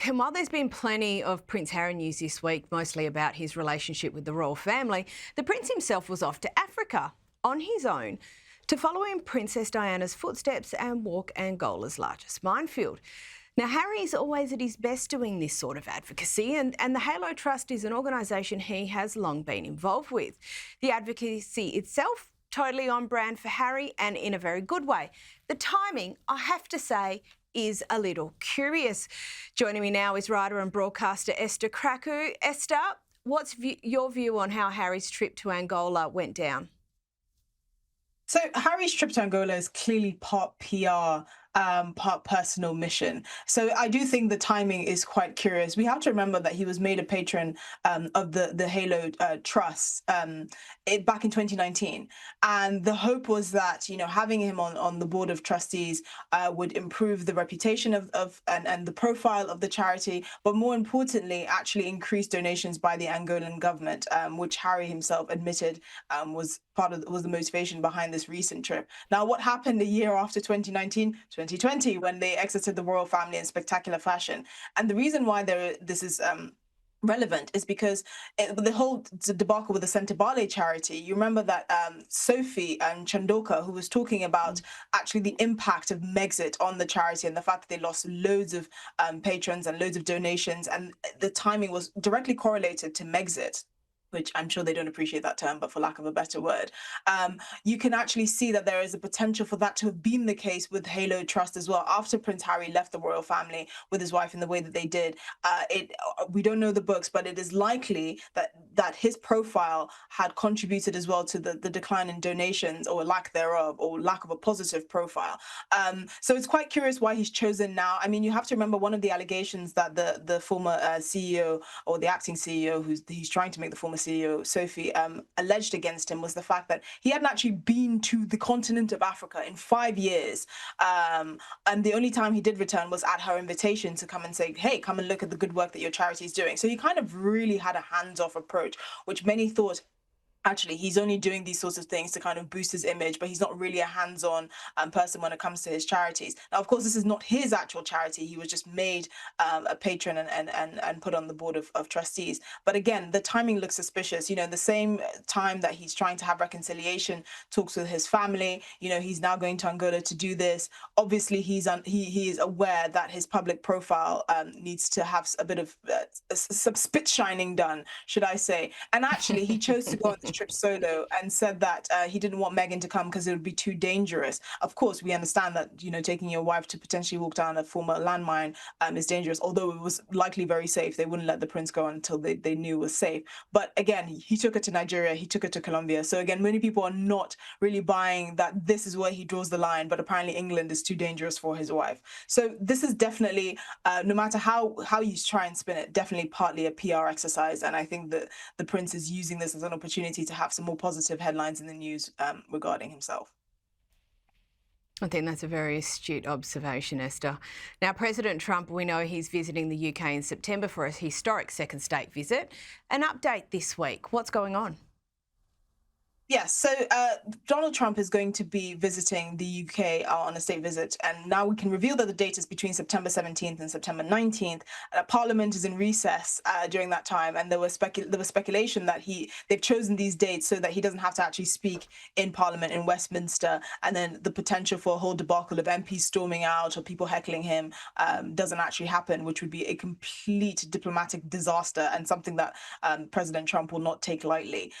And while there's been plenty of Prince Harry news this week, mostly about his relationship with the royal family, the Prince himself was off to Africa on his own to follow in Princess Diana's footsteps and walk Angola's largest minefield. Now, Harry is always at his best doing this sort of advocacy, and the Halo Trust is an organisation he has long been involved with. The advocacy itself, totally on brand for Harry and in a very good way. The timing, I have to say, is a little curious. Joining me now is writer and broadcaster Esther Krakue. Esther, what's your view on how Harry's trip to Angola went down? So Harry's trip to Angola is clearly part PR, part personal mission. So I do think the timing is quite curious. We have to remember that he was made a patron of the Halo Trust back in 2019, and the hope was that having him on the board of trustees would improve the reputation and the profile of the charity, but more importantly, actually increase donations by the Angolan government, which Harry himself admitted was the motivation behind this recent trip. Now, what happened a year after 2019, 2020, when they exited the royal family in spectacular fashion? And the reason why this is relevant is because the whole debacle with the Sentebale charity, you remember that Sophie and Chandoka, who was talking about actually the impact of Megxit on the charity and the fact that they lost loads of patrons and loads of donations, and the timing was directly correlated to Megxit, which I'm sure they don't appreciate that term, but for lack of a better word, you can actually see that there is a potential for that to have been the case with Halo Trust as well. After Prince Harry left the royal family with his wife in the way that they did, we don't know the books, but it is likely that his profile had contributed as well to the decline in donations, or lack thereof, or lack of a positive profile. So it's quite curious why he's chosen now. I mean, you have to remember one of the allegations that the former CEO, or the acting CEO, he's trying to make the former CEO, Sophie, alleged against him, was the fact that he hadn't actually been to the continent of Africa in 5 years. And the only time he did return was at her invitation to come and say, hey, come and look at the good work that your charity is doing. So he kind of really had a hands-off approach, which many thought, actually, he's only doing these sorts of things to kind of boost his image, but he's not really a hands-on person when it comes to his charities. Now, of course, this is not his actual charity. He was just made a patron and put on the board of trustees. But again, the timing looks suspicious. The same time that he's trying to have reconciliation talks with his family, he's now going to Angola to do this. Obviously, he is aware that his public profile needs to have a bit of some spit shining done, should I say. And actually, he chose to go on this trip solo and said that he didn't want Meghan to come because it would be too dangerous. Of course, we understand that taking your wife to potentially walk down a former landmine is dangerous, although it was likely very safe. They wouldn't let the prince go until they knew it was safe. But again, he took it to Nigeria, he took it to Colombia. So again, many people are not really buying that this is where he draws the line, but apparently England is too dangerous for his wife. So this is definitely, no matter how you try and spin it, definitely partly a PR exercise. And I think that the prince is using this as an opportunity to have some more positive headlines in the news regarding himself. I think that's a very astute observation, Esther. Now, President Trump, we know he's visiting the UK in September for a historic second state visit. An update this week. What's going on? Yes, so Donald Trump is going to be visiting the UK on a state visit, and now we can reveal that the date is between September 17th and September 19th. Parliament is in recess during that time, and there was speculation that they've chosen these dates so that he doesn't have to actually speak in Parliament in Westminster, and then the potential for a whole debacle of MPs storming out or people heckling him doesn't actually happen, which would be a complete diplomatic disaster and something that President Trump will not take lightly.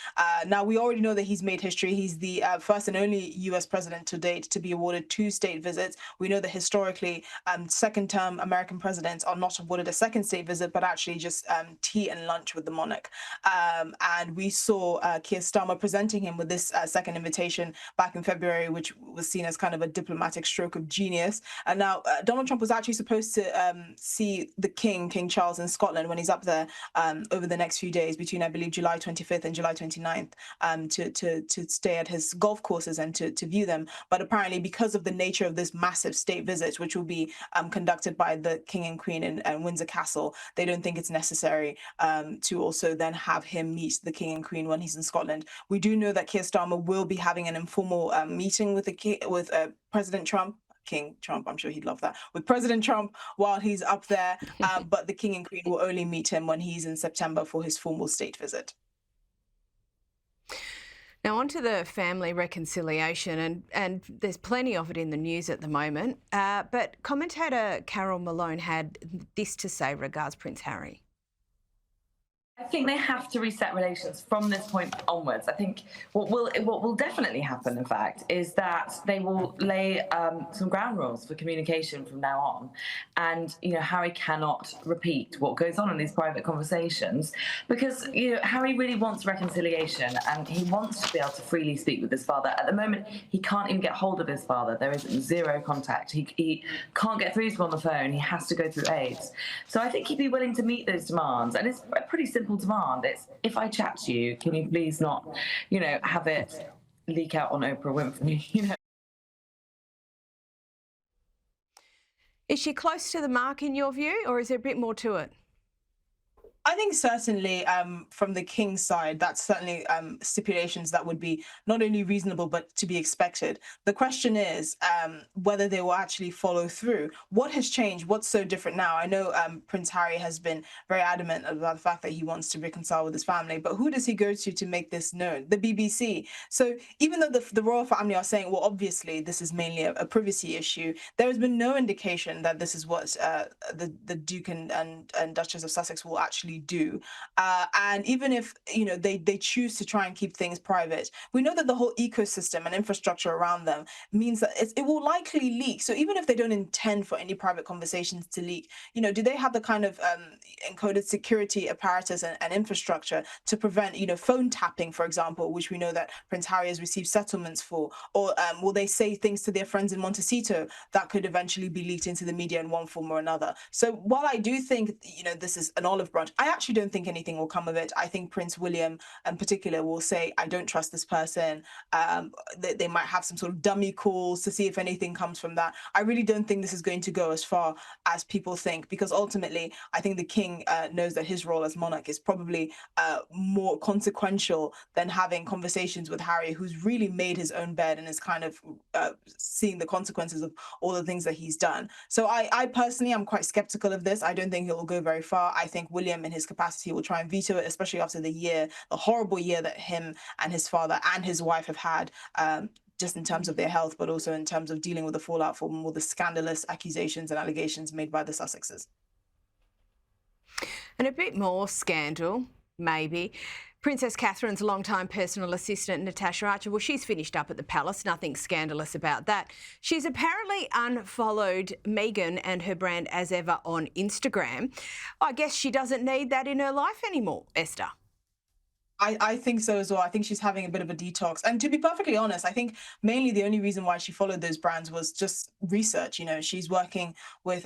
Now, we already know that he's made history. He's the first and only US president to date to be awarded 2 state visits. We know that historically, second-term American presidents are not awarded a second state visit, but actually just tea and lunch with the monarch. And we saw Keir Starmer presenting him with this second invitation back in February, which was seen as kind of a diplomatic stroke of genius. And now Donald Trump was actually supposed to see the King Charles, in Scotland when he's up there over the next few days between, I believe, July 25th and July 29th to stay at his golf courses and to view them. But apparently, because of the nature of this massive state visit, which will be conducted by the King and Queen in Windsor Castle, they don't think it's necessary to also then have him meet the King and Queen when he's in Scotland. We do know that Keir Starmer will be having an informal meeting with President Trump King Trump, I'm sure he'd love that, with President Trump while he's up there. But the King and Queen will only meet him when he's in September for his formal state visit. Now, on to the family reconciliation, and there's plenty of it in the news at the moment. But commentator Carol Malone had this to say regards Prince Harry. I think they have to reset relations from this point onwards. I think what will definitely happen, in fact, is that they will lay some ground rules for communication from now on. And Harry cannot repeat what goes on in these private conversations, because Harry really wants reconciliation and he wants to be able to freely speak with his father. At the moment, he can't even get hold of his father. There is zero contact. He can't get through to him on the phone. He has to go through aides. So I think he'd be willing to meet those demands. And it's a pretty simple demand. It's, if I chat to you, can you please not, have it leak out on Oprah Winfrey? Is she close to the mark in your view, or is there a bit more to it? I think certainly from the King's side, that's certainly stipulations that would be not only reasonable, but to be expected. The question is whether they will actually follow through. What has changed? What's so different now? I know Prince Harry has been very adamant about the fact that he wants to reconcile with his family, but who does he go to make this known? The BBC. So even though the royal family are saying, well, obviously this is mainly a privacy issue, there has been no indication that this is what the Duke and Duchess of Sussex will actually do. And even if they choose to try and keep things private, we know that the whole ecosystem and infrastructure around them means that it will likely leak. So even if they don't intend for any private conversations to leak, do they have the kind of encoded security apparatus and infrastructure to prevent phone tapping, for example, which we know that Prince Harry has received settlements for? Or will they say things to their friends in Montecito that could eventually be leaked into the media in one form or another? So while I do think this is an olive branch, I actually don't think anything will come of it. I think Prince William in particular will say, I don't trust this person. They might have some sort of dummy calls to see if anything comes from that. I really don't think this is going to go as far as people think, because ultimately I think the King knows that his role as monarch is probably more consequential than having conversations with Harry, who's really made his own bed and is kind of seeing the consequences of all the things that he's done. So I personally am quite skeptical of this. I don't think it will go very far. I think William in his capacity will try and veto it, especially after the horrible year that him and his father and his wife have had, just in terms of their health, but also in terms of dealing with the fallout from all the scandalous accusations and allegations made by the Sussexes. And a bit more scandal, maybe. Princess Catherine's longtime personal assistant, Natasha Archer, well, she's finished up at the palace. Nothing scandalous about that. She's apparently unfollowed Meghan and her brand as ever on Instagram. I guess she doesn't need that in her life anymore, Esther. I think so as well. I think she's having a bit of a detox. And to be perfectly honest, I think mainly the only reason why she followed those brands was just research. She's working with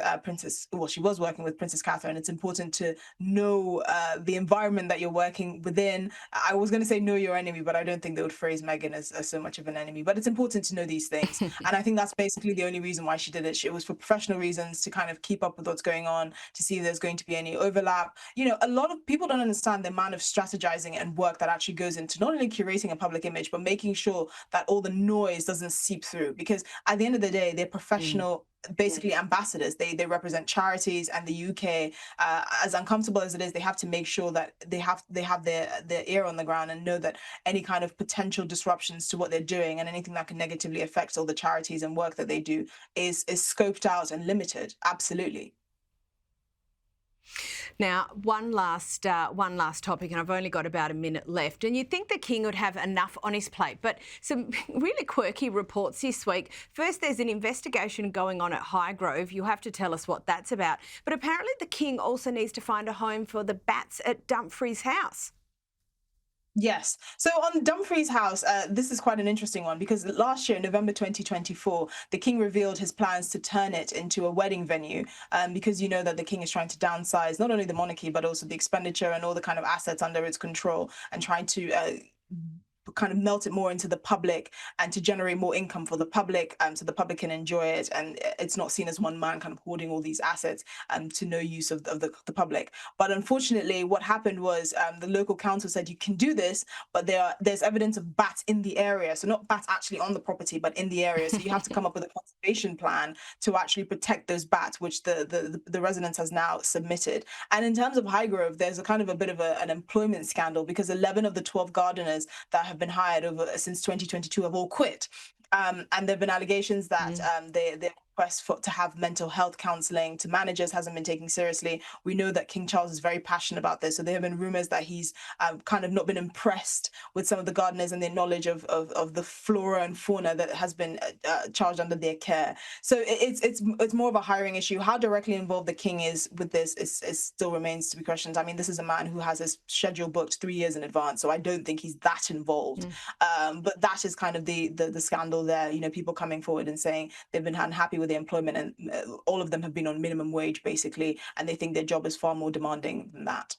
she was working with Princess Catherine. It's important to know the environment that you're working within. I was going to say know your enemy, but I don't think they would phrase Meghan as so much of an enemy. But it's important to know these things. And I think that's basically the only reason why she did it. It was for professional reasons, to kind of keep up with what's going on, to see if there's going to be any overlap. A lot of people don't understand the amount of strategizing and work that actually goes into not only curating a public image, but making sure that all the noise doesn't seep through. Because at the end of the day, they're professional, basically ambassadors. They represent charities, and the UK, as uncomfortable as it is, they have to make sure that they have their ear on the ground and know that any kind of potential disruptions to what they're doing and anything that can negatively affect all the charities and work that they do is scoped out and limited. Absolutely. Now, one last topic, and I've only got about a minute left. And you'd think the King would have enough on his plate, but some really quirky reports this week. First, there's an investigation going on at Highgrove. You'll have to tell us what that's about. But apparently the King also needs to find a home for the bats at Dumfries House. Yes. So on Dumfries House, this is quite an interesting one, because last year, November 2024, the King revealed his plans to turn it into a wedding venue, because you know that the King is trying to downsize not only the monarchy, but also the expenditure and all the kind of assets under its control, and trying to kind of melt it more into the public and to generate more income for the public, so the public can enjoy it, and it's not seen as one man kind of hoarding all these assets to no use of the public. But unfortunately, what happened was the local council said you can do this, but there's evidence of bats in the area. So not bats actually on the property, but in the area. So you have to come up with a conservation plan to actually protect those bats, which the residents has now submitted. And in terms of Highgrove, there's a kind of a bit of an employment scandal, because 11 of the 12 gardeners that have been hired over since 2022 have all quit. And there have been allegations that their request to have mental health counselling to managers hasn't been taken seriously. We know that King Charles is very passionate about this. So there have been rumours that he's kind of not been impressed with some of the gardeners and their knowledge of the flora and fauna that has been charged under their care. So it's more of a hiring issue. How directly involved the king is with this is still remains to be questioned. I mean, this is a man who has his schedule booked 3 years in advance, so I don't think he's that involved. But that is kind of the scandal there. You know, people coming forward and saying they've been unhappy with the employment, and all of them have been on minimum wage basically, and they think their job is far more demanding than that.